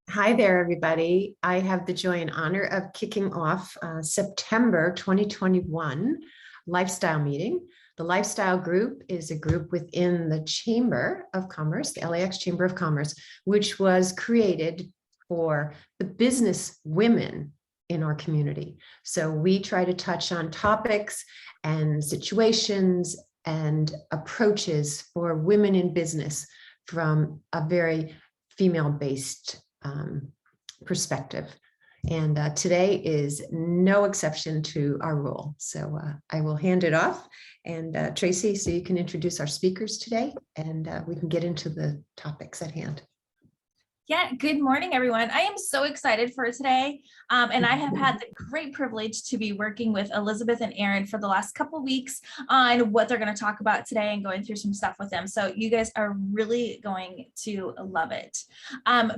Hi there, everybody. I have the joy and honor of kicking off September 2021 lifestyle meeting. The lifestyle group is a group within the Chamber of Commerce, the LAX Chamber of Commerce, which was created for the business women in our community. So we try to touch on topics and situations and approaches for women in business from a very female-based perspective. And today is no exception to our rule. So I will hand it off. And Tracy, so you can introduce our speakers today and we can get into the topics at hand. Yeah, good morning, everyone. I am so excited for today. And I have had the great privilege to be working with Elizabeth and Erin for the last couple of weeks on what they're going to talk about today and going through some stuff with them. So you guys are really going to love it.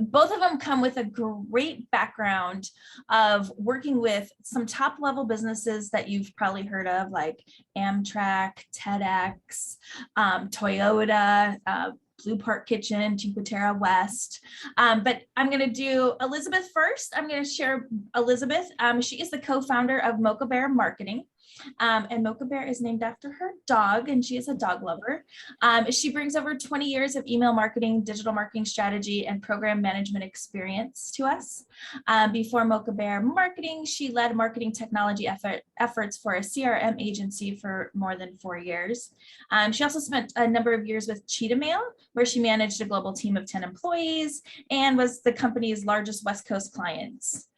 Both of them come with a great background of working with some top level businesses that you've probably heard of, like Amtrak, TEDx, Toyota, Blue Park Kitchen, Cinque Terre West. But I'm going to do Elizabeth first. I'm going to share Elizabeth. She is the co-founder of Mocha Bear Marketing. And Mocha Bear is named after her dog, and she is a dog lover. She brings over 20 years of email marketing, digital marketing strategy, and program management experience to us. Before Mocha Bear Marketing, she led marketing technology efforts for a CRM agency for more than 4 years. She also spent a number of years with Cheetah Mail, where she managed a global team of 10 employees and was the company's largest West Coast clients.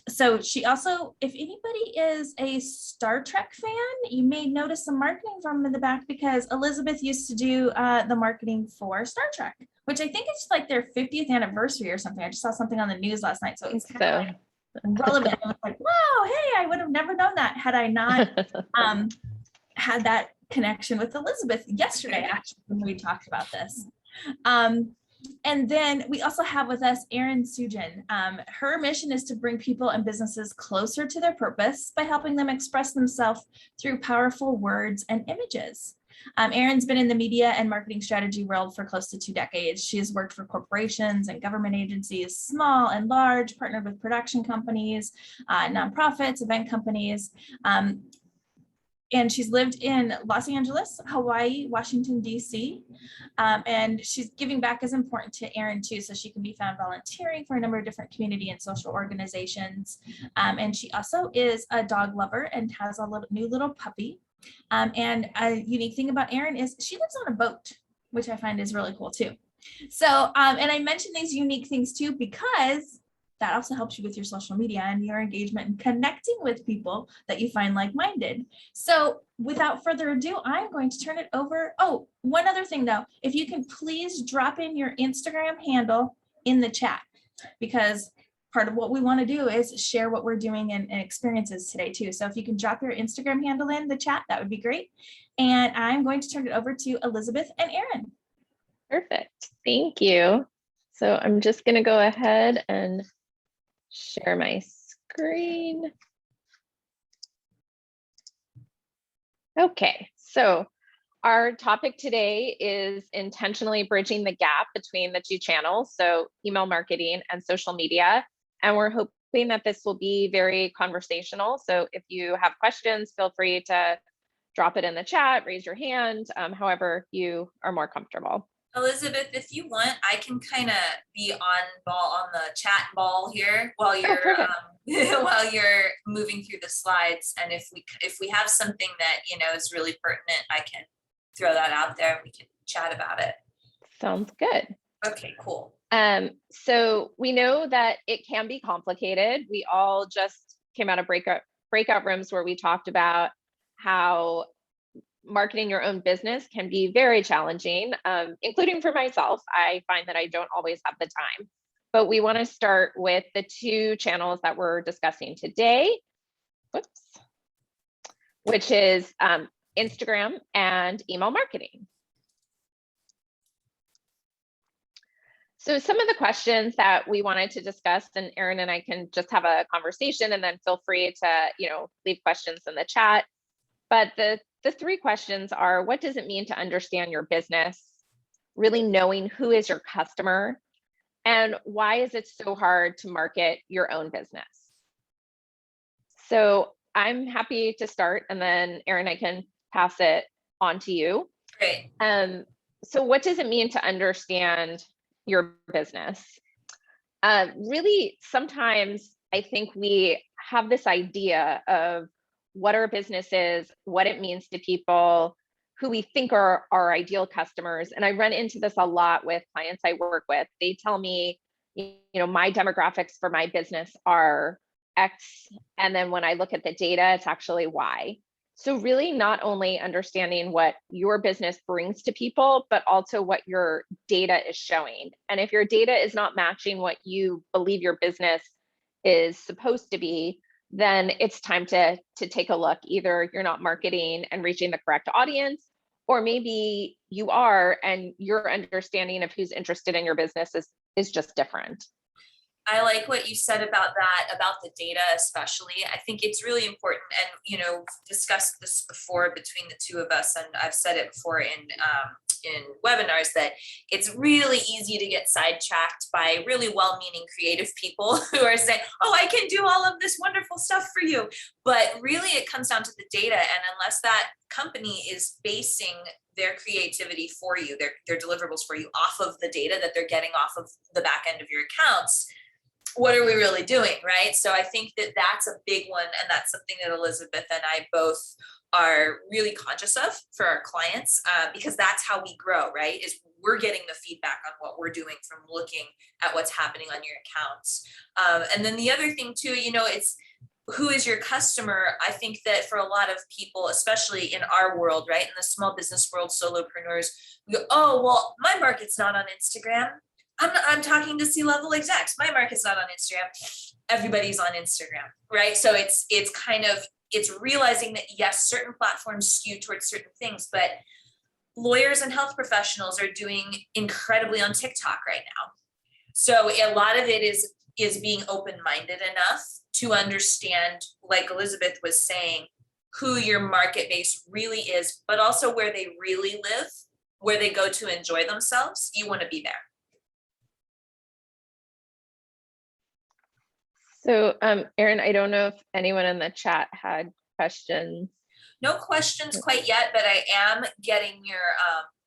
So she also, if anybody is a Star Trek fan, you may notice some marketing from in the back because Elizabeth used to do the marketing for Star Trek, which I think it's like their 50th anniversary or something. I just saw something on the news last night, so it's kind of like relevant. I was like, wow, hey, I would have never known that had I not had that connection with Elizabeth yesterday, actually, when we talked about this. And then we also have with us Erin Sujan. Her mission is to bring people and businesses closer to their purpose by helping them express themselves through powerful words and images. Erin's been in the media and marketing strategy world for close to 2 decades. She has worked for corporations and government agencies, small and large, partnered with production companies, nonprofits, event companies. And she's lived in Los Angeles, Hawaii, Washington, D.C. And she's giving back is important to Erin too, so she can be found volunteering for a number of different community and social organizations. And she also is a dog lover and has a new little puppy. And a unique thing about Erin is she lives on a boat, which I find is really cool too. So, and I mention these unique things too, because that also helps you with your social media and your engagement and connecting with people that you find like-minded. So without further ado, I'm going to turn it over. Oh, one other thing though, if you can please drop in your Instagram handle in the chat, because part of what we want to do is share what we're doing and experiences today too. So if you can drop your Instagram handle in the chat, that would be great. And I'm going to turn it over to Elizabeth and Erin. Perfect, thank you. So I'm just gonna go ahead and share my screen. Okay, so our topic today is intentionally bridging the gap between the two channels, so email marketing and social media. And we're hoping that this will be very conversational. So if you have questions, feel free to drop it in the chat, raise your hand, however you are more comfortable. Elizabeth, if you want, I can kind of be on the chat ball here while you're while you're moving through the slides. And if we have something that is really pertinent, I can throw that out there and we can chat about it. Sounds good. Okay, cool. So we know that it can be complicated. We all just came out of breakout rooms where we talked about how marketing your own business can be very challenging, including for myself. I find that I don't always have the time, but we want to start with the two channels that we're discussing today, which is Instagram and email marketing. So some of the questions that we wanted to discuss, and Erin and I can just have a conversation and then feel free to, leave questions in the chat. But the 3 questions are, what does it mean to understand your business? Really knowing who is your customer And why is it so hard to market your own business? So I'm happy to start, and then Erin, I can pass it on to you. Great. So what does it mean to understand your business? Really, sometimes I think we have this idea of what our business is, what it means to people, who we think are our ideal customers. And I run into this a lot with clients I work with. They tell me, my demographics for my business are X. And then when I look at the data, it's actually Y. So really not only understanding what your business brings to people, but also what your data is showing. And if your data is not matching what you believe your business is supposed to be, then it's time to take a look. Either you're not marketing and reaching the correct audience, or maybe you are, and your understanding of who's interested in your business is just different. I like what you said about that, about the data especially. I think it's really important, and discussed this before between the two of us, and I've said it before in webinars, that it's really easy to get sidetracked by really well-meaning creative people who are saying, oh, I can do all of this wonderful stuff for you. But really it comes down to the data, and unless that company is basing their creativity for you, their deliverables for you off of the data that they're getting off of the back end of your accounts, what are we really doing, right? So I think that that's a big one, and that's something that Elizabeth and I both are really conscious of for our clients, because that's how we grow, right? Is we're getting the feedback on what we're doing from looking at what's happening on your accounts. And then the other thing too, it's who is your customer? I think that for a lot of people, especially in our world, right, in the small business world, solopreneurs, we go, oh, well, my market's not on Instagram. I'm talking to C-level execs. My market's not on Instagram. Everybody's on Instagram, right? So it's realizing that yes, certain platforms skew towards certain things, but lawyers and health professionals are doing incredibly on TikTok right now. So a lot of it is being open-minded enough to understand, like Elizabeth was saying, who your market base really is, but also where they really live, where they go to enjoy themselves. You want to be there. So, Erin, I don't know if anyone in the chat had questions. No questions quite yet, but I am getting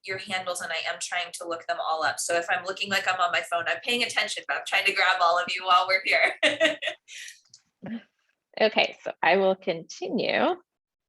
your handles, and I am trying to look them all up. So if I'm looking like I'm on my phone, I'm paying attention, but I'm trying to grab all of you while we're here. Okay, so I will continue.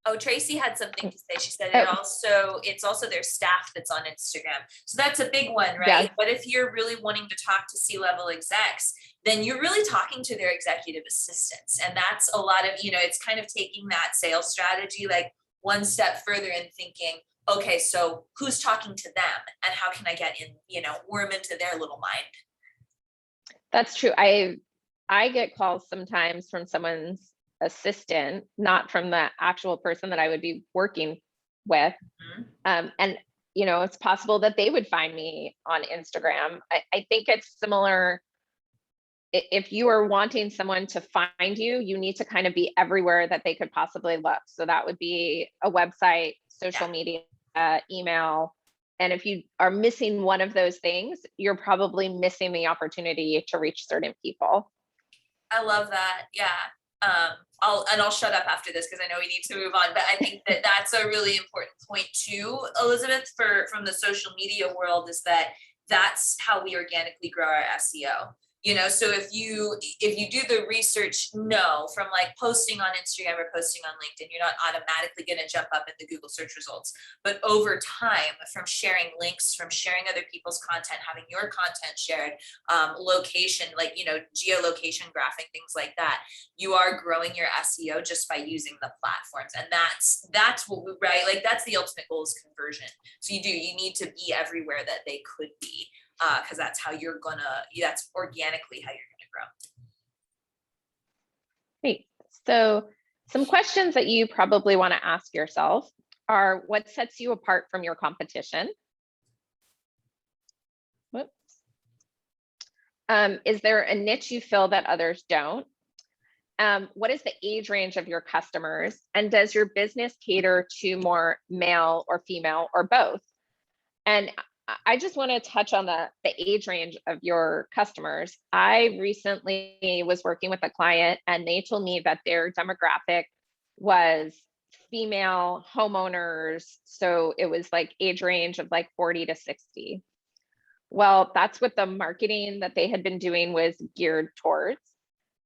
Oh, Tracy had something to say. She said it's also their staff that's on Instagram. So that's a big one, right? Yeah. But if you're really wanting to talk to C-level execs, then you're really talking to their executive assistants. And that's a lot of, it's kind of taking that sales strategy like one step further and thinking, okay, so who's talking to them and how can I get in, worm into their little mind? That's true. I get calls sometimes from someone's assistant, not from the actual person that I would be working with. Mm-hmm. And, it's possible that they would find me on Instagram. I think it's similar. If you are wanting someone to find you, you need to kind of be everywhere that they could possibly look. So that would be a website, social media, email. And if you are missing one of those things, you're probably missing the opportunity to reach certain people. I love that. Yeah. I'll shut up after this because I know we need to move on, but I think that that's a really important point too, Elizabeth, from the social media world, is that that's how we organically grow our SEO. So if you do the research, from like posting on Instagram or posting on LinkedIn, you're not automatically going to jump up in the Google search results. But over time, from sharing links, from sharing other people's content, having your content shared, location, like, geolocation graphing, things like that, you are growing your SEO just by using the platforms. And that's what we, right? Like that's the ultimate goal, is conversion. So you need to be everywhere that they could be. Because that's organically how you're gonna grow. Great. So some questions that you probably want to ask yourself are, what sets you apart from your competition? Whoops. Is there a niche you fill that others don't? What is the age range of your customers? And does your business cater to more male or female or both? And I just want to touch on the age range of your customers. I recently was working with a client and they told me that their demographic was female homeowners. So it was like age range of like 40 to 60. Well, that's what the marketing that they had been doing was geared towards.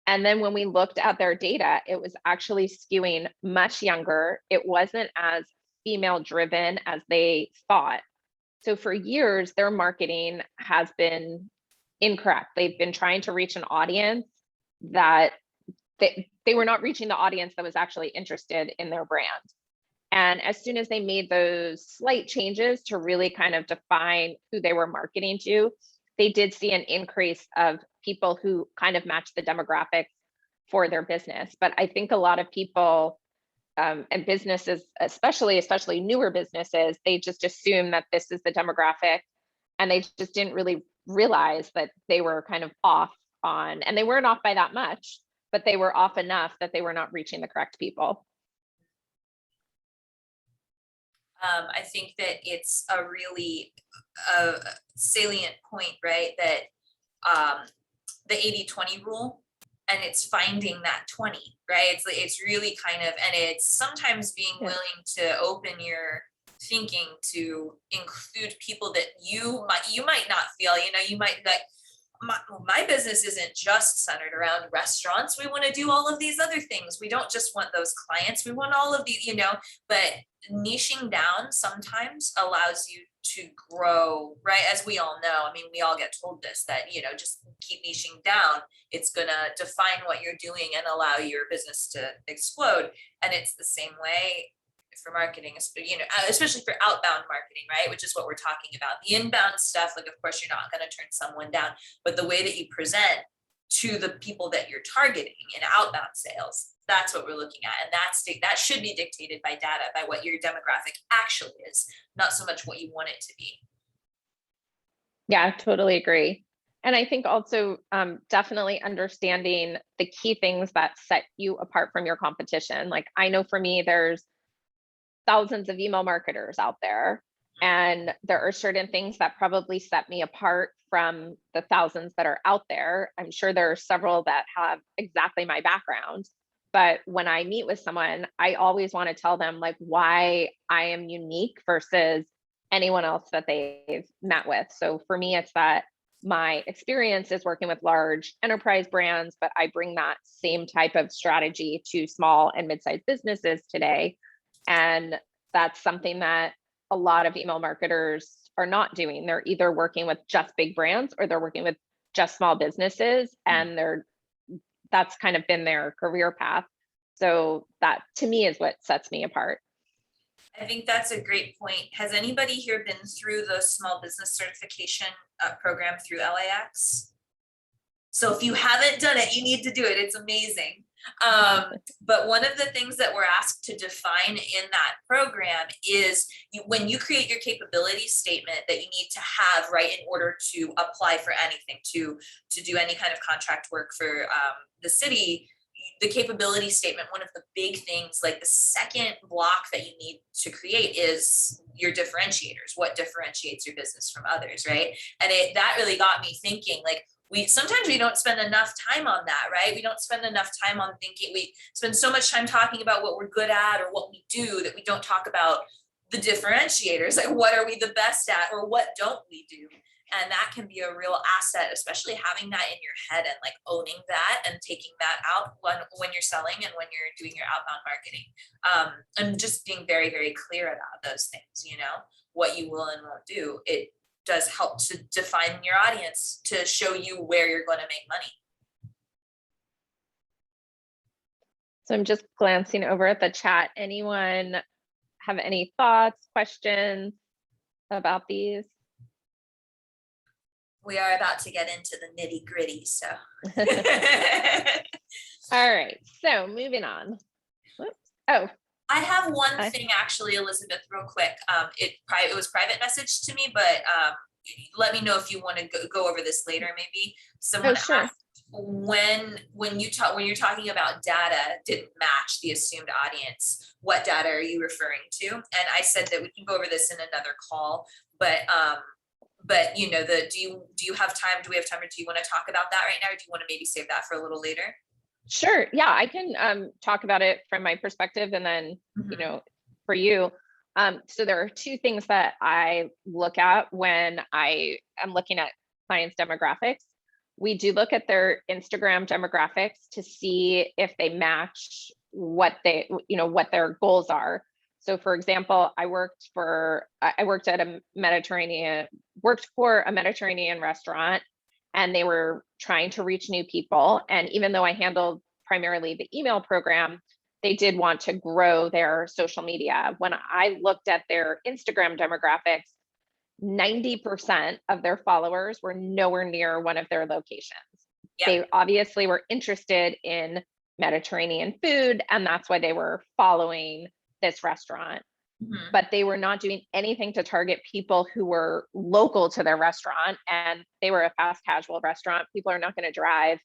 And then when we looked at their data, it was actually skewing much younger. It wasn't as female driven as they thought. So for years, their marketing has been incorrect. They've been trying to reach an audience that they were not reaching the audience that was actually interested in their brand. And as soon as they made those slight changes to really kind of define who they were marketing to, they did see an increase of people who kind of matched the demographics for their business. But I think a lot of people and businesses, especially newer businesses, they just assume that this is the demographic, and they just didn't really realize that they were kind of off on, and they weren't off by that much, but they were off enough that they were not reaching the correct people. I think that it's a really salient point, right? That the 80-20 rule, and it's finding that 20, right? It's really kind of, and it's sometimes being willing to open your thinking to include people that you might not feel, you might like, my business isn't just centered around restaurants. We want to do all of these other things. We don't just want those clients. We want all of these, but niching down sometimes allows you to grow, right? As we all know, I mean, we all get told this, that, just keep niching down. It's going to define what you're doing and allow your business to explode. And it's the same way for marketing, especially for outbound marketing, right? Which is what we're talking about. The inbound stuff, like, of course, you're not going to turn someone down, but the way that you present to the people that you're targeting in outbound sales, that's what we're looking at. And that should be dictated by data, by what your demographic actually is, not so much what you want it to be. Yeah, I totally agree. And I think also definitely understanding the key things that set you apart from your competition. Like, I know for me, there's thousands of email marketers out there, and there are certain things that probably set me apart from the thousands that are out there. I'm sure there are several that have exactly my background, but when I meet with someone, I always want to tell them like why I am unique versus anyone else that they've met with. So for me, it's that my experience is working with large enterprise brands, but I bring that same type of strategy to small and mid-sized businesses today. And that's something that a lot of email marketers are not doing. They're either working with just big brands or they're working with just small businesses, and that's kind of been their career path. So that to me is what sets me apart. I think that's a great point. Has anybody here been through the small business certification program through LAX? So if you haven't done it, you need to do it. It's amazing. But one of the things that we're asked to define in that program is when you create your capability statement that you need to have, right, in order to apply for anything, to do any kind of contract work for the city, the capability statement, one of the big things, like the second block that you need to create is your differentiators. What differentiates your business from others, right? And that really got me thinking, like, sometimes we don't spend enough time on that, right? We don't spend enough time on thinking. We spend so much time talking about what we're good at or what we do that we don't talk about the differentiators, like what are we the best at or what don't we do? And that can be a real asset, especially having that in your head and like owning that and taking that out when you're selling and when you're doing your outbound marketing. And just being very, very clear about those things, what you will and won't do. It does help to define your audience, to show you where you're going to make money. So I'm just glancing over at the chat. Anyone have any thoughts, questions about these? We are about to get into the nitty gritty, so. All right, so moving on. Whoops. Oh, I have one thing actually, Elizabeth, real quick. It was private message to me, but let me know if you want to go over this later. Maybe someone asked when you're talking about data didn't match the assumed audience. What data are you referring to? And I said that we can go over this in another call, but But you know, do you have time? Do we have time, or do you want to talk about that right now, or do you want to maybe save that for a little later? Sure. Yeah, I can talk about it from my perspective, and then, you know, for you. So there are two things that I look at when I am looking at clients' demographics. We do look at their Instagram demographics to see if they match what they, you know, what their goals are. So for example, I worked for a Mediterranean restaurant, and they were trying to reach new people. And even though I handled primarily the email program, they did want to grow their social media. When I looked at their Instagram demographics, 90% of their followers were nowhere near one of their locations. Yeah. They obviously were interested in Mediterranean food, and that's why they were following this restaurant. But they were not doing anything to target people who were local to their restaurant, and they were a fast casual restaurant. People are not going to drive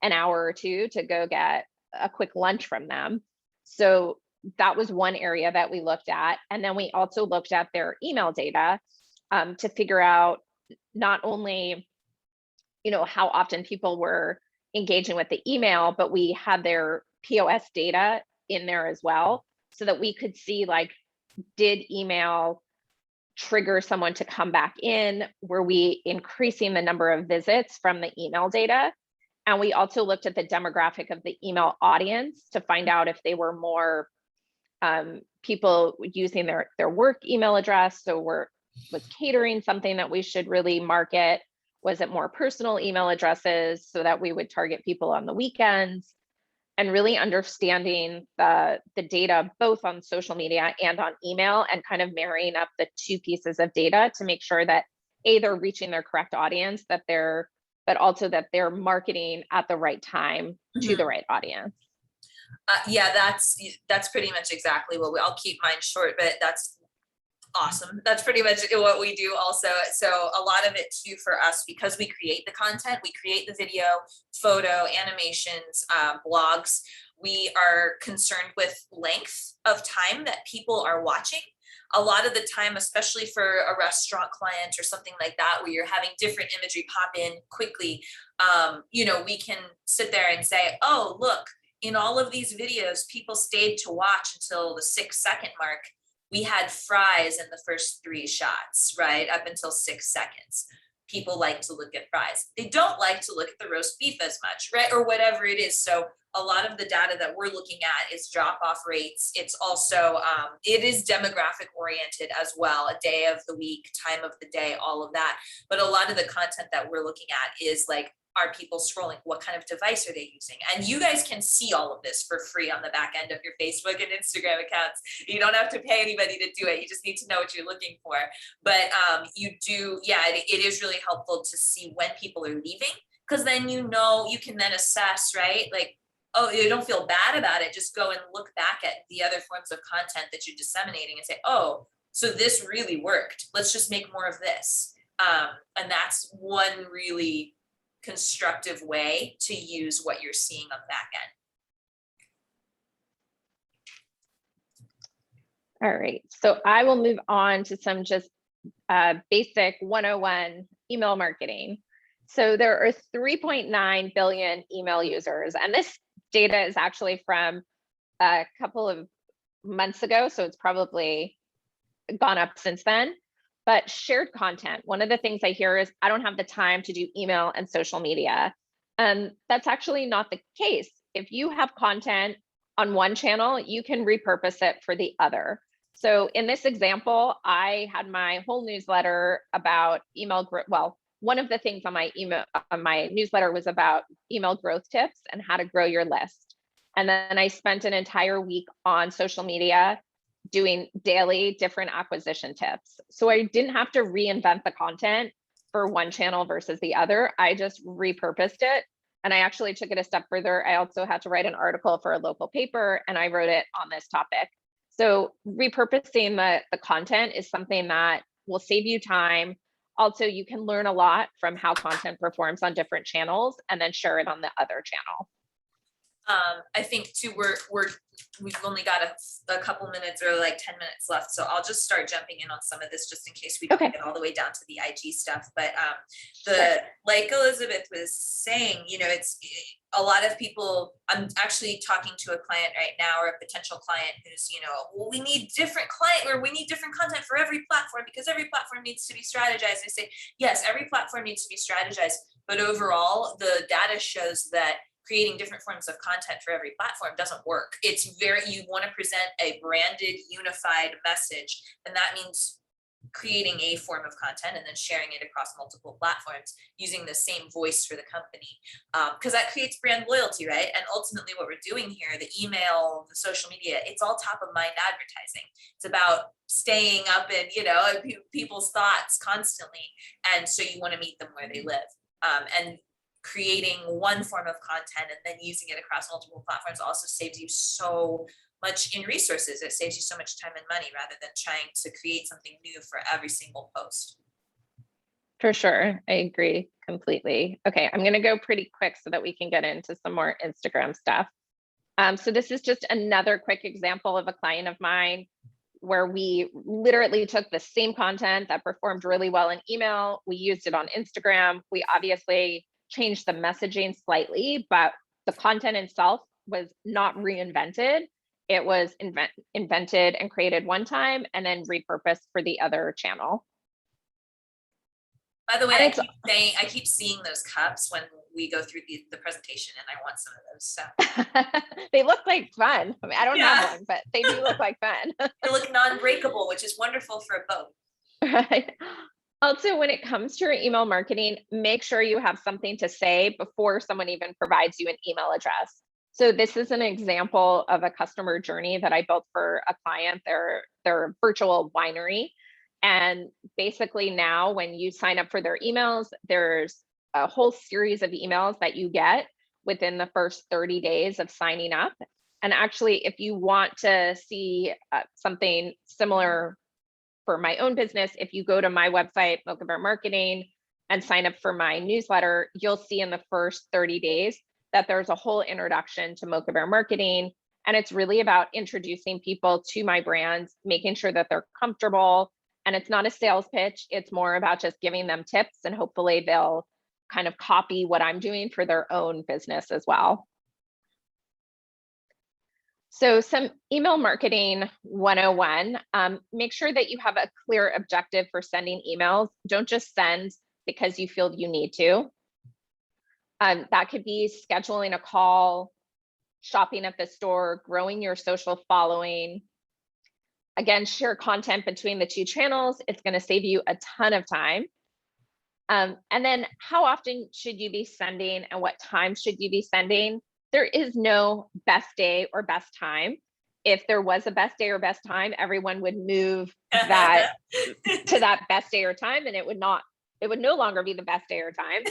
an hour or two to go get a quick lunch from them. So that was one area that we looked at. And then we also looked at their email data to figure out not only, you know, how often people were engaging with the email, but we had their POS data in there as well, so that we could see, like, did email trigger someone to come back in? Were we increasing the number of visits from the email data? And we also looked at the demographic of the email audience to find out if they were more people using their work email address. So was catering something that we should really market? Was it more personal email addresses so that we would target people on the weekends? And really understanding the data both on social media and on email, and kind of marrying up the two pieces of data to make sure that they're reaching their correct audience, but also that they're marketing at the right time to the right audience. Yeah, that's pretty much exactly what I'll keep mine short, but that's awesome. That's pretty much what we do also. So a lot of it too for us, because we create the content, we create the video, photo, animations, blogs. We are concerned with length of time that people are watching. A lot of the time, especially for a restaurant client or something like that, where you're having different imagery pop in quickly, you know, we can sit there and say, oh, look, in all of these videos, people stayed to watch until the 6-second mark. We had fries in the first 3 shots, right? Up until 6 seconds. People like to look at fries. They don't like to look at the roast beef as much, right? Or whatever it is. So a lot of the data that we're looking at is drop-off rates. It's also, it is demographic oriented as well, a day of the week, time of the day, all of that. But a lot of the content that we're looking at is like, are people scrolling? What kind of device are they using? And you guys can see all of this for free on the back end of your Facebook and Instagram accounts. You don't have to pay anybody to do it. You just need to know what you're looking for. But you do, yeah, it is really helpful to see when people are leaving, because then you know, you can then assess, right? Like, oh, you don't feel bad about it. Just go and look back at the other forms of content that you're disseminating and say, oh, so this really worked. Let's just make more of this. And that's one really constructive way to use what you're seeing on the back end. All right, so I will move on to some just basic 101 email marketing. So there are 3.9 billion email users, and this data is actually from a couple of months ago, so it's probably gone up since then. But shared content, one of the things I hear is, I don't have the time to do email and social media. And that's actually not the case. If you have content on one channel, you can repurpose it for the other. So in this example, I had my whole newsletter about email growth. Well, one of the things on my newsletter was about email growth tips and how to grow your list. And then I spent an entire week on social media doing daily different acquisition tips. So I didn't have to reinvent the content for one channel versus the other. I just repurposed it. And I actually took it a step further. I also had to write an article for a local paper, and I wrote it on this topic. So repurposing the content is something that will save you time. Also, you can learn a lot from how content performs on different channels and then share it on the other channel. I think too, we're we've only got a couple minutes or like 10 minutes left. So I'll just start jumping in on some of this just in case we don't Okay. get all the way down to the IG stuff. But Sure. like Elizabeth was saying, it's a lot of people. I'm actually talking to a client right now, or a potential client who's, well, we need different content for every platform because every platform needs to be strategized. I say, yes, every platform needs to be strategized, but overall, the data shows that creating different forms of content for every platform doesn't work. You want to present a branded, unified message, and that means creating a form of content and then sharing it across multiple platforms using the same voice for the company, because that creates brand loyalty, right? And ultimately what we're doing here, the email, the social media, it's all top of mind advertising. It's about staying up in people's thoughts constantly, and so you want to meet them where they live, and creating one form of content and then using it across multiple platforms also saves you so much in resources. It saves you so much time and money rather than trying to create something new for every single post. For sure. I agree completely. Okay, I'm going to go pretty quick so that we can get into some more Instagram stuff. So this is just another quick example of a client of mine where we literally took the same content that performed really well in email. We used it on Instagram. We obviously changed the messaging slightly, but the content itself was not reinvented. It was invented and created one time and then repurposed for the other channel. By the way, I keep seeing those cups when we go through the presentation, and I want some of those. So they look like fun. I mean, I don't have one, but they do look like fun. They look non-breakable, which is wonderful for a boat. Right. Also, when it comes to your email marketing, make sure you have something to say before someone even provides you an email address. So this is an example of a customer journey that I built for a client. They're a virtual winery. And basically now when you sign up for their emails, there's a whole series of emails that you get within the first 30 days of signing up. And actually, if you want to see something similar for my own business, if you go to my website, Mocha Bear Marketing, and sign up for my newsletter, you'll see in the first 30 days that there's a whole introduction to Mocha Bear Marketing. And it's really about introducing people to my brands, making sure that they're comfortable. And it's not a sales pitch. It's more about just giving them tips, and hopefully they'll kind of copy what I'm doing for their own business as well. So some email marketing 101, make sure that you have a clear objective for sending emails. Don't just send because you feel you need to. That could be scheduling a call, shopping at the store, growing your social following. Again, share content between the two channels. It's going to save you a ton of time. And then how often should you be sending and what time should you be sending? There is no best day or best time. If there was a best day or best time, everyone would move that to that best day or time, and it would no longer be the best day or time.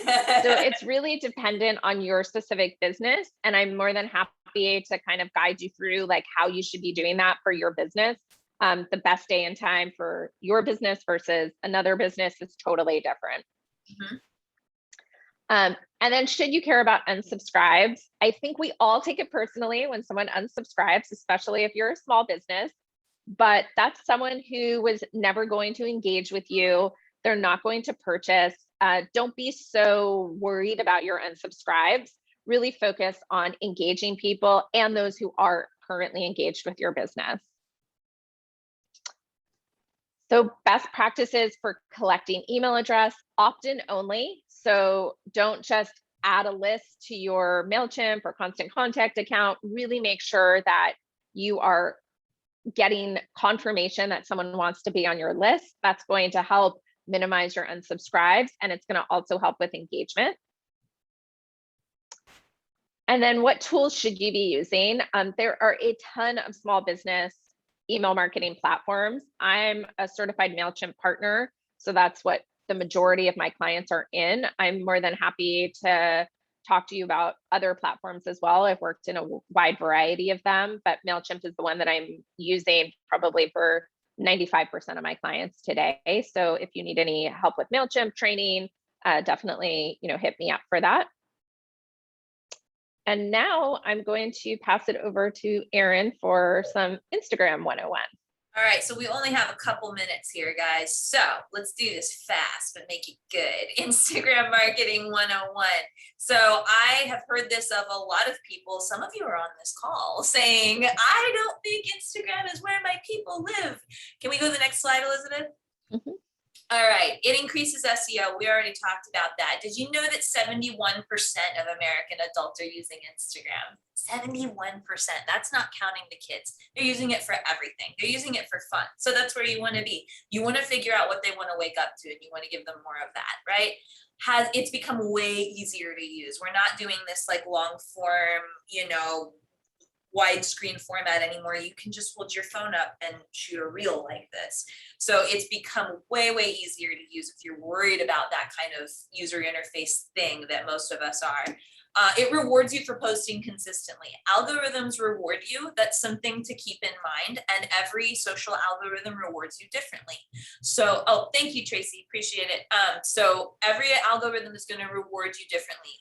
So it's really dependent on your specific business. And I'm more than happy to kind of guide you through like how you should be doing that for your business. The best day and time for your business versus another business is totally different. Mm-hmm. And then should you care about unsubscribes? I think we all take it personally when someone unsubscribes, especially if you're a small business, but that's someone who was never going to engage with you. They're not going to purchase. Don't be so worried about your unsubscribes. Really focus on engaging people and those who are currently engaged with your business. So best practices for collecting email address, opt-in only. So don't just add a list to your MailChimp or Constant Contact account. Really make sure that you are getting confirmation that someone wants to be on your list. That's going to help minimize your unsubscribes, and it's going to also help with engagement. And then what tools should you be using? There are a ton of small business email marketing platforms. I'm a certified MailChimp partner, so that's what the majority of my clients are in. I'm more than happy to talk to you about other platforms as well. I've worked in a wide variety of them, but MailChimp is the one that I'm using probably for 95% of my clients today. So if you need any help with MailChimp training, definitely hit me up for that. And now I'm going to pass it over to Erin for some Instagram 101. All right, so we only have a couple minutes here, guys. So let's do this fast, but make it good. Instagram marketing 101. So I have heard this of a lot of people. Some of you are on this call saying, I don't think Instagram is where my people live. Can we go to the next slide, Elizabeth? Mm-hmm. All right, it increases SEO. We already talked about that. Did you know that 71% of American adults are using Instagram? 71%. That's not counting the kids. They're using it for everything. They're using it for fun. So that's where you want to be. You want to figure out what they want to wake up to, and you want to give them more of that, right? It's become way easier to use. We're not doing this like long form, widescreen format anymore. You can just hold your phone up and shoot a reel like this. So it's become way, way easier to use if you're worried about that kind of user interface thing that most of us are. It rewards you for posting consistently. Algorithms reward you. That's something to keep in mind. And every social algorithm rewards you differently. So, oh, thank you, Tracy. Appreciate it. So every algorithm is going to reward you differently.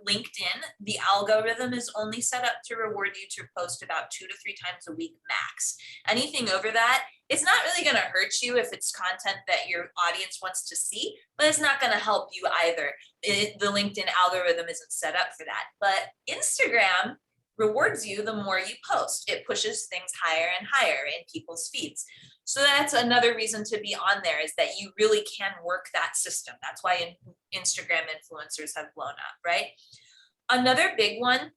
LinkedIn, the algorithm is only set up to reward you to post about 2 to 3 times a week max. Anything over that, it's not really going to hurt you if it's content that your audience wants to see, but it's not going to help you either. The LinkedIn algorithm isn't set up for that. But Instagram rewards you the more you post. It pushes things higher and higher in people's feeds. So that's another reason to be on there, is that you really can work that system. That's why Instagram influencers have blown up, right? Another big one,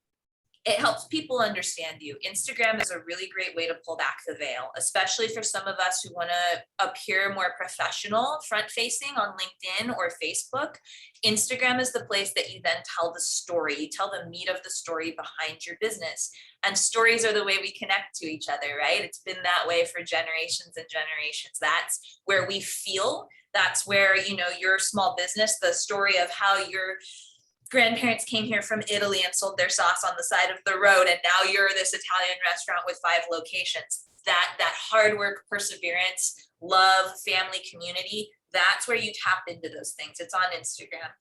it helps people understand you. Instagram is a really great way to pull back the veil, especially for some of us who want to appear more professional, front-facing on LinkedIn or Facebook. Instagram is the place that you then tell the story. You tell the meat of the story behind your business. And stories are the way we connect to each other, right? It's been that way for generations and generations. That's where we feel. That's where, your small business, the story of how your grandparents came here from Italy and sold their sauce on the side of the road, and now you're this Italian restaurant with 5 locations. That hard work, perseverance, love, family, community, that's where you tap into those things. It's on Instagram.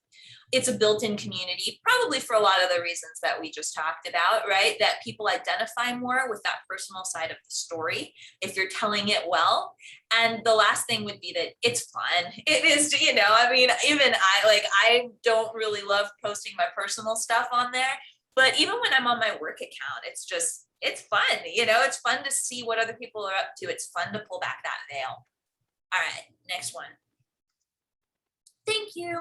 It's a built-in community, probably for a lot of the reasons that we just talked about, right? That people identify more with that personal side of the story if you're telling it well. And the last thing would be that it's fun. It is, even I don't really love posting my personal stuff on there, but even when I'm on my work account, it's fun. It's fun to see what other people are up to. It's fun to pull back that veil. All right, next one. Thank you.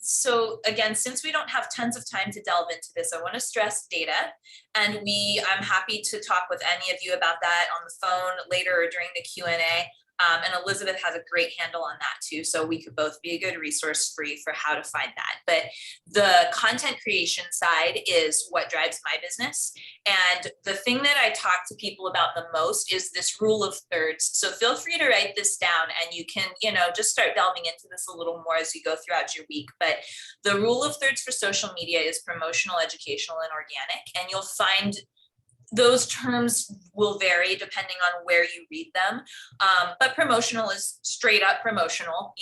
So again, since we don't have tons of time to delve into this, I want to stress data, and I'm happy to talk with any of you about that on the phone later or during the Q&A. And Elizabeth has a great handle on that too. So we could both be a good resource for you for how to find that. But the content creation side is what drives my business. And the thing that I talk to people about the most is this rule of thirds. So feel free to write this down, and you can, just start delving into this a little more as you go throughout your week. But the rule of thirds for social media is promotional, educational, and organic. And you'll find those terms will vary depending on where you read them. But promotional is straight up promotional,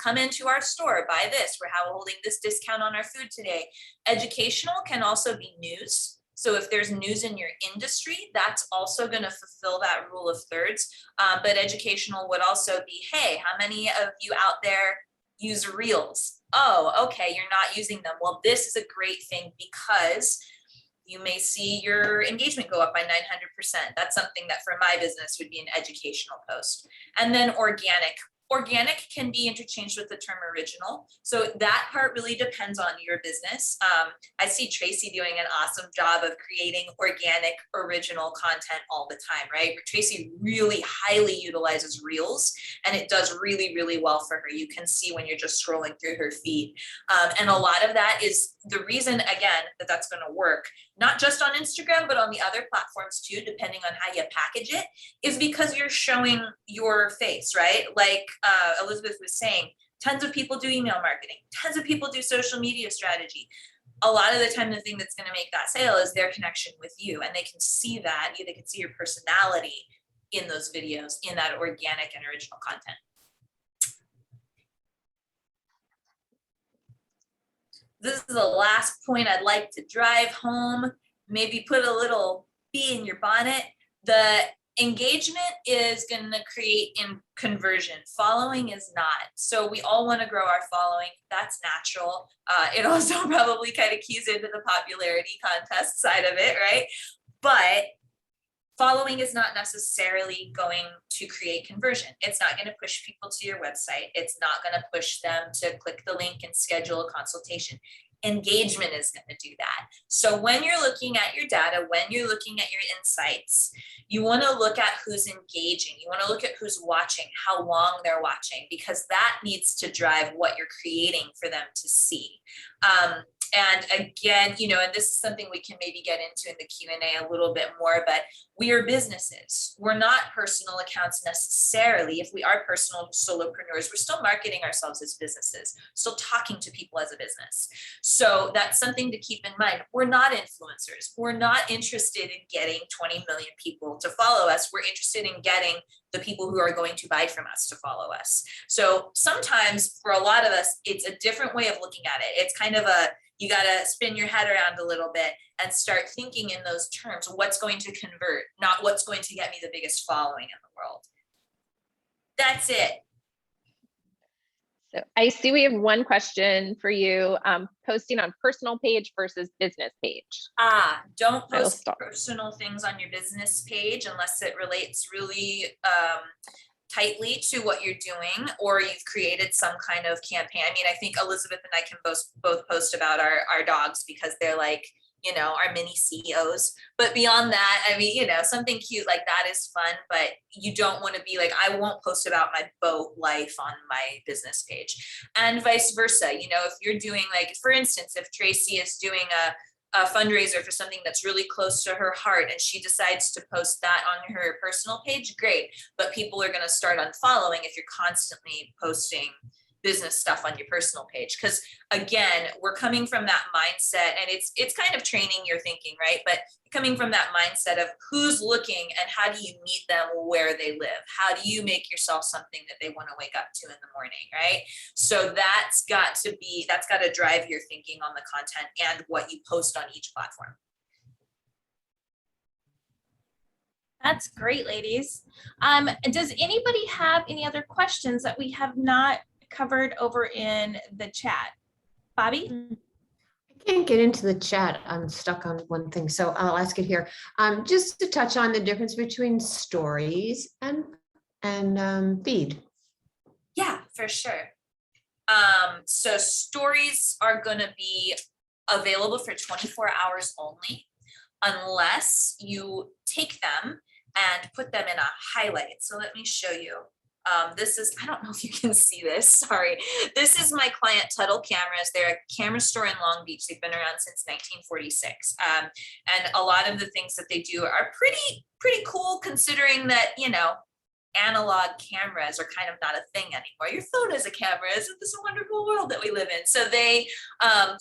come into our store, buy this, we're holding this discount on our food today. Educational can also be news. So if there's news in your industry, that's also going to fulfill that rule of thirds. But educational would also be, hey, how many of you out there use Reels? Oh, okay, you're not using them. Well, this is a great thing because you may see your engagement go up by 900%. That's something that for my business would be an educational post. And then organic. Organic can be interchanged with the term original. So that part really depends on your business. I see Tracy doing an awesome job of creating organic, original content all the time, right? Tracy really highly utilizes Reels, and it does really, really well for her. You can see when you're just scrolling through her feed. And a lot of that is the reason, again, that that's going to work, not just on Instagram, but on the other platforms too, depending on how you package it, is because you're showing your face, right? Like Elizabeth was saying, tons of people do email marketing, tons of people do social media strategy. A lot of the time, the thing that's going to make that sale is their connection with you, and they can see that. They can see your personality in those videos, in that organic and original content. this is the last point I'd like to drive home. Maybe put a little bee in your bonnet. The engagement is going to create in conversion. Following is not. So we all want to grow our following. That's natural. It also probably kind of keys into the popularity contest side of it, right? But following is not necessarily going to create conversion. It's not going to push people to your website. It's not going to push them to click the link and schedule a consultation. Engagement is going to do that. So when you're looking at your data, when you're looking at your insights, you want to look at who's engaging. You want to look at who's watching, how long they're watching, because that needs to drive what you're creating for them to see. And again, you know, and this is something we can maybe get into in the Q&A a little bit more, but we are businesses. We're not personal accounts necessarily. If we are personal solopreneurs, we're still marketing ourselves as businesses, still talking to people as a business. So that's something to keep in mind. We're not influencers. We're not interested in getting 20 million people to follow us. We're interested in getting the people who are going to buy from us to follow us. So sometimes for a lot of us, it's a different way of looking at it. It's kind of you got to spin your head around a little bit and start thinking in those terms. What's going to convert, not what's going to get me the biggest following in the world. That's it. So I see we have one question for you, posting on personal page versus business page. Don't post personal things on your business page unless it relates really tightly to what you're doing, or you've created some kind of campaign. I mean, I think Elizabeth and I can both post about our dogs because they're like, you know, our mini CEOs. But beyond that, I mean, you know, something cute like that is fun, but you don't want to be like, I won't post about my boat life on my business page, and vice versa. You know, if you're doing, like, for instance, if Tracy is doing a fundraiser for something that's really close to her heart and she decides to post that on her personal page, great. But people are going to start unfollowing if you're constantly posting business stuff on your personal page. Because again, we're coming from that mindset, and it's kind of training your thinking, right? But coming from that mindset of who's looking and how do you meet them where they live? How do you make yourself something that they want to wake up to in the morning, right? So that's got to drive your thinking on the content and what you post on each platform. That's great, ladies. Does anybody have any other questions that we have not covered over in the chat? Bobby? I can't get into the chat. I'm stuck on one thing, so I'll ask it here. Just to touch on the difference between stories and feed. Yeah, for sure. So stories are going to be available for 24 hours only, unless you take them and put them in a highlight. So let me show you. This is, I don't know if you can see this, sorry. This is my client Tuttle Cameras. They're a camera store in Long Beach. They've been around since 1946. And a lot of the things that they do are pretty cool, considering that, you know, analog cameras are kind of not a thing anymore. Your phone is a camera. Isn't this a wonderful world that we live in? So they,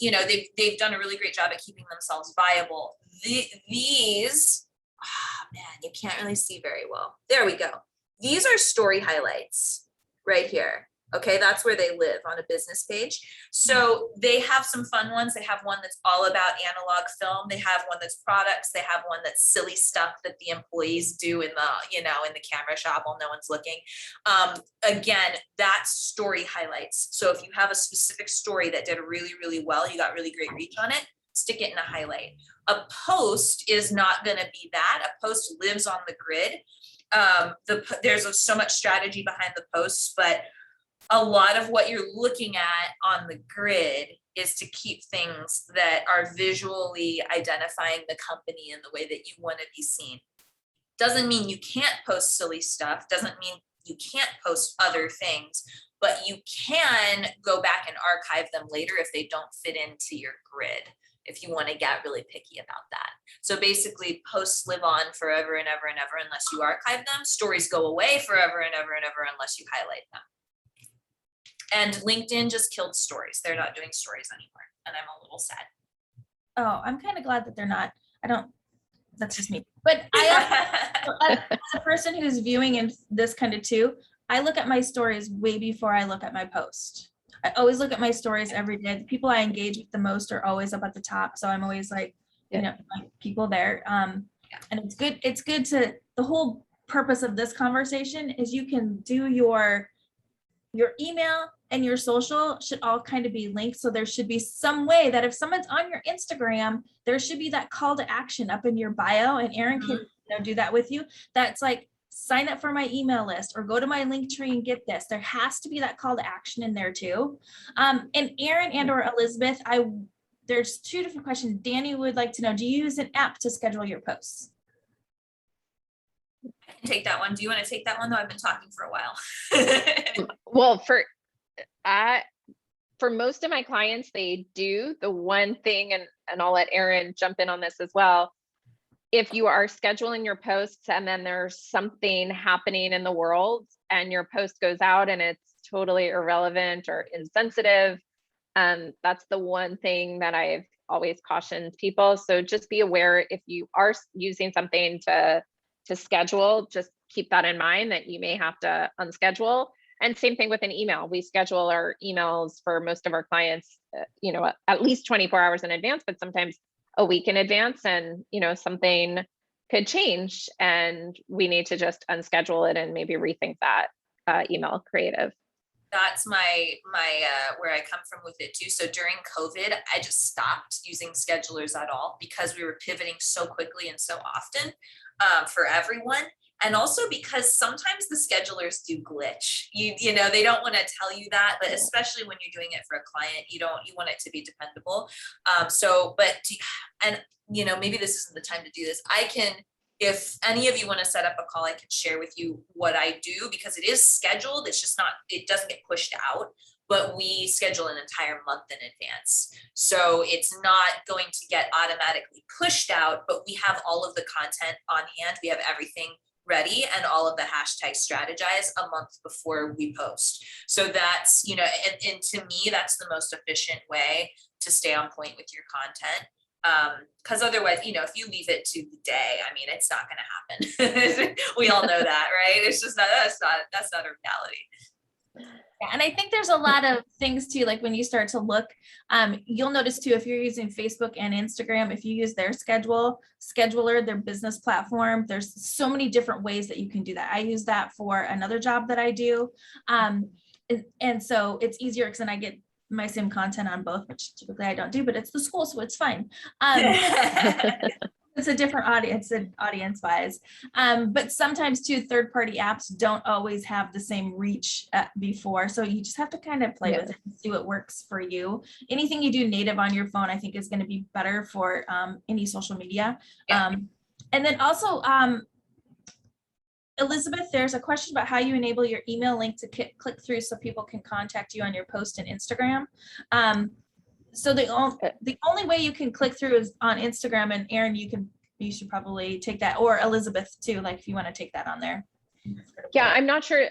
you know, they've done a really great job at keeping themselves viable. These, oh man, you can't really see very well. There we go. These are story highlights right here. Okay, that's where they live, on a business page. So they have some fun ones. They have one that's all about analog film. They have one that's products. They have one that's silly stuff that the employees do in the, you know, in the camera shop while no one's looking. Again, that's story highlights. So if you have a specific story that did really, really well, you got really great reach on it, stick it in a highlight. A post is not going to be that. A post lives on the grid. There's so much strategy behind the posts, but a lot of what you're looking at on the grid is to keep things that are visually identifying the company in the way that you want to be seen. Doesn't mean you can't post silly stuff, doesn't mean you can't post other things, but you can go back and archive them later if they don't fit into your grid, if you want to get really picky about that. So basically, posts live on forever and ever and ever unless you archive them. Stories go away forever and ever and ever unless you highlight them. And LinkedIn just killed stories. They're not doing stories anymore, and I'm a little sad. Oh, I'm kind of glad that they're not. That's just me. But I, as a person who's viewing in this kind of too, I look at my stories way before I look at my post. I always look at my stories every day. The people I engage with the most are always up at the top. So I'm always like, you know, like people there. And it's good to, the whole purpose of this conversation is you can do your email and your social should all kind of be linked. So there should be some way that if someone's on your Instagram, there should be that call to action up in your bio, and Erin can do that with you. That's like, sign up for my email list or go to my link tree and get this. There has to be that call to action in there too. And Erin and or Elizabeth, there's two different questions. Danny would like to know, do you use an app to schedule your posts? I can take that one. Do you want to take that one though? I've been talking for a while. Well, for most of my clients, they do. The one thing, and I'll let Erin jump in on this as well. If you are scheduling your posts and then there's something happening in the world and your post goes out and it's totally irrelevant or insensitive, that's the one thing that I've always cautioned people. So just be aware if you are using something to schedule, just keep that in mind that you may have to unschedule. And same thing with an email. We schedule our emails for most of our clients, at least 24 hours in advance, but sometimes a week in advance, and something could change and we need to just unschedule it and maybe rethink that email creative. That's my where I come from with it too. So during COVID, I just stopped using schedulers at all because we were pivoting so quickly and so often for everyone. And also because sometimes the schedulers do glitch. You know, they don't want to tell you that, but especially when you're doing it for a client, you want it to be dependable. Maybe this isn't the time to do this. If any of you want to set up a call, I can share with you what I do because it is scheduled. It's just it doesn't get pushed out, but we schedule an entire month in advance. So it's not going to get automatically pushed out, but we have all of the content on hand. We have everything ready and all of the hashtag strategize a month before we post. So that's, and to me, that's the most efficient way to stay on point with your content. Because otherwise, if you leave it to the day, it's not going to happen. We all know that, right? It's just that's not a reality. Yeah, and I think there's a lot of things too, like when you start to look, you'll notice too, if you're using Facebook and Instagram, if you use their scheduler, their business platform, there's so many different ways that you can do that. I use that for another job that I do. And so it's easier because then I get my same content on both, which typically I don't do, but it's the school, so it's fine. It's a different audience wise. But sometimes too, third-party apps don't always have the same reach before. So you just have to kind of play with it and see what works for you. Anything you do native on your phone, I think is going to be better for any social media. Yeah. And then also, Elizabeth, there's a question about how you enable your email link to click through so people can contact you on your post in Instagram. So the only way you can click through is on Instagram, and Erin, you should probably take that, or Elizabeth too, like if you want to take that on there. Yeah, I'm not sure.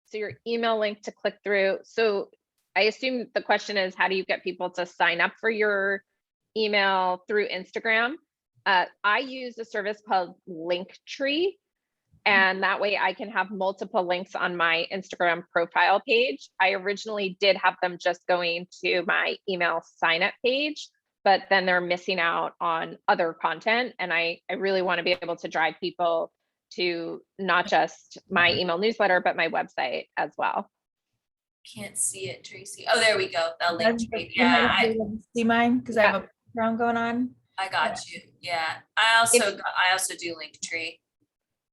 So your email link to click through. So I assume the question is, how do you get people to sign up for your email through Instagram? I use a service called Linktree. And that way I can have multiple links on my Instagram profile page. I originally did have them just going to my email sign up page, but then they're missing out on other content. And I really want to be able to drive people to not just my email newsletter, but my website as well. Can't see it, Tracy. Oh, there we go. The Linktree. Yeah. See mine because I have a background going on. I got you. Yeah. I also do Linktree.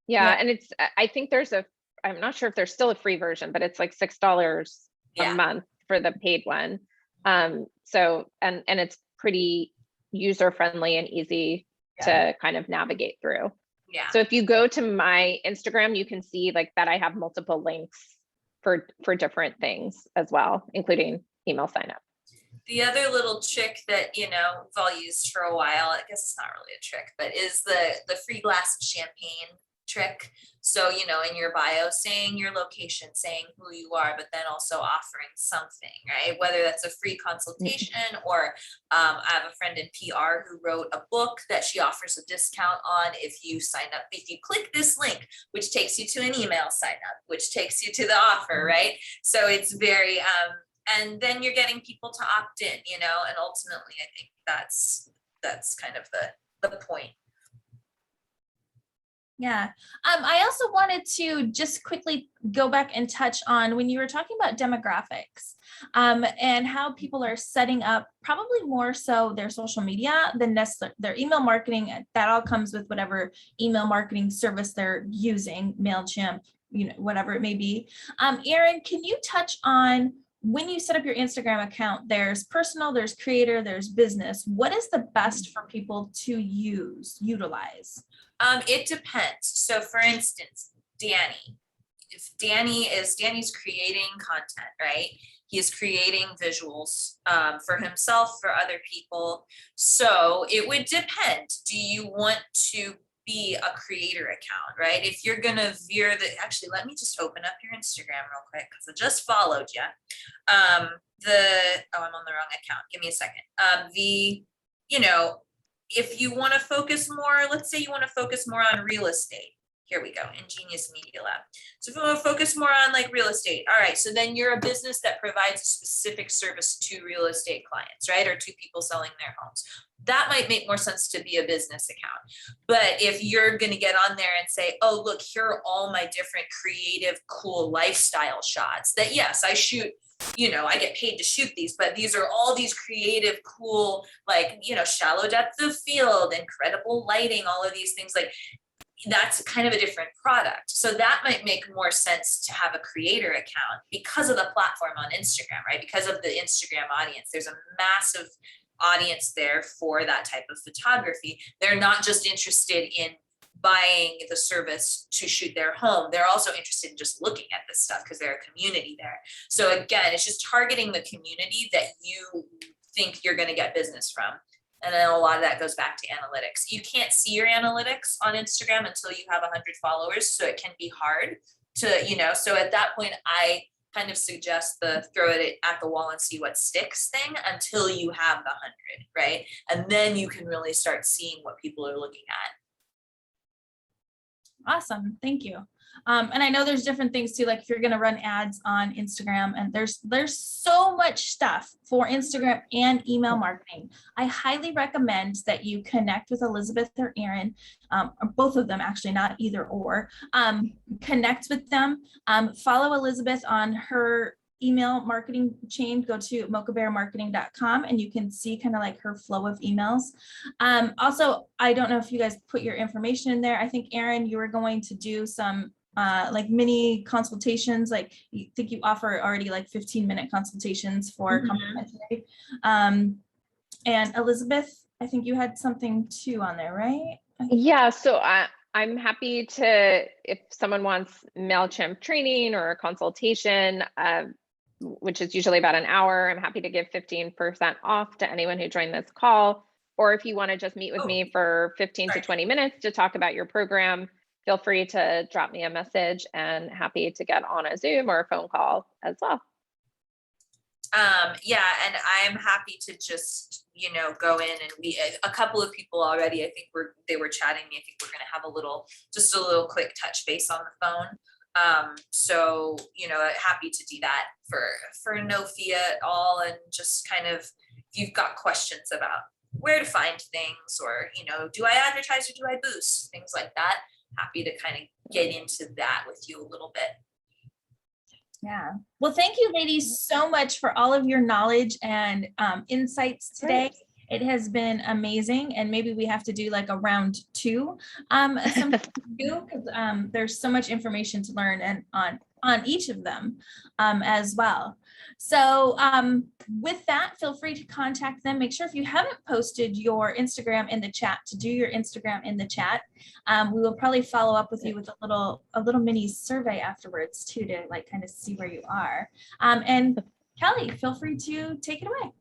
Yeah, and I think I'm not sure if there's still a free version, but it's like $6 a month for the paid one. So, and it's pretty user friendly and easy to kind of navigate through. Yeah. So if you go to my Instagram, you can see like that I have multiple links for different things as well, including email sign up. The other little trick that, we've all used for a while, I guess it's not really a trick, but is the free glass of champagne trick. So, you know, in your bio, saying your location, saying who you are, but then also offering something, right? Whether that's a free consultation or I have a friend in PR who wrote a book that she offers a discount on if you sign up, if you click this link, which takes you to an email sign up, which takes you to the offer, right? So it's very, and then you're getting people to opt in, you know, and ultimately I think that's kind of the point. Yeah. I also wanted to just quickly go back and touch on when you were talking about demographics and how people are setting up probably more so their social media than their email marketing. That all comes with whatever email marketing service they're using, MailChimp, you know, whatever it may be. Erin, can you touch on when you set up your Instagram account, there's personal, there's creator, there's business. What is the best for people to utilize? It depends. So for instance, Danny, if Danny's creating content, right? He is creating visuals for himself, for other people. So it would depend. Do you want to be a creator account, right? If you're gonna veer actually, let me just open up your Instagram real quick because I just followed you. I'm on the wrong account. Give me a second. You know, if you want to focus more, let's say you want to focus more on real estate. Here we go, Ingenious Media Lab. So if you want to focus more on like real estate, all right, so then you're a business that provides a specific service to real estate clients, right? Or to people selling their homes. That might make more sense to be a business account. But if you're going to get on there and say, oh, look, here are all my different creative, cool lifestyle shots that, yes, I shoot, you know, I get paid to shoot these, but these are all these creative, cool, like, you know, shallow depth of field, incredible lighting, all of these things, like that's kind of a different product. So that might make more sense to have a creator account because of the platform on Instagram, right? Because of the Instagram audience, there's a massive audience there for that type of photography. They're not just interested in buying the service to shoot their home. They're also interested in just looking at this stuff because they're a community there. So again, it's just targeting the community that you think you're going to get business from. And then a lot of that goes back to analytics. You can't see your analytics on Instagram until you have 100 followers. So it can be hard to, you know, so at that point, I kind of suggest the throw it at the wall and see what sticks thing until you have the 100, right? And then you can really start seeing what people are looking at. Awesome, thank you. And I know there's different things too, like if you're going to run ads on Instagram, and there's so much stuff for Instagram and email marketing. I highly recommend that you connect with Elizabeth or Erin, or both of them actually, not either or. Connect with them, follow Elizabeth on her email marketing chain. Go to mochabearmarketing.com and you can see kind of like her flow of emails. Also, I don't know if you guys put your information in there. I think Erin, you were going to do some like mini consultations, like you think you offer already like 15-minute consultations for complimentary. And Elizabeth, I think you had something too on there, right? Yeah, so I'm happy to, if someone wants MailChimp training or a consultation, which is usually about an hour, I'm happy to give 15% off to anyone who joined this call. Or if you want to just meet with me for 15 to 20 minutes to talk about your program, feel free to drop me a message, and happy to get on a Zoom or a phone call as well. Yeah, and I'm happy to just, you know, go in and a couple of people already, I think they were chatting me. I think we're going to have just a little quick touch base on the phone. So, you know, happy to do that for no fee at all. And just kind of, if you've got questions about where to find things, or, you know, do I advertise or do I boost, things like that, happy to kind of get into that with you a little bit. Yeah. Well, thank you ladies so much for all of your knowledge and insights today. Great. It has been amazing. And maybe we have to do like a round two, because there's so much information to learn and on each of them as well. So with that, feel free to contact them. Make sure if you haven't posted your Instagram in the chat, to do your Instagram in the chat. We will probably follow up with you with a little mini survey afterwards too, to like kind of see where you are. And Kelly, feel free to take it away.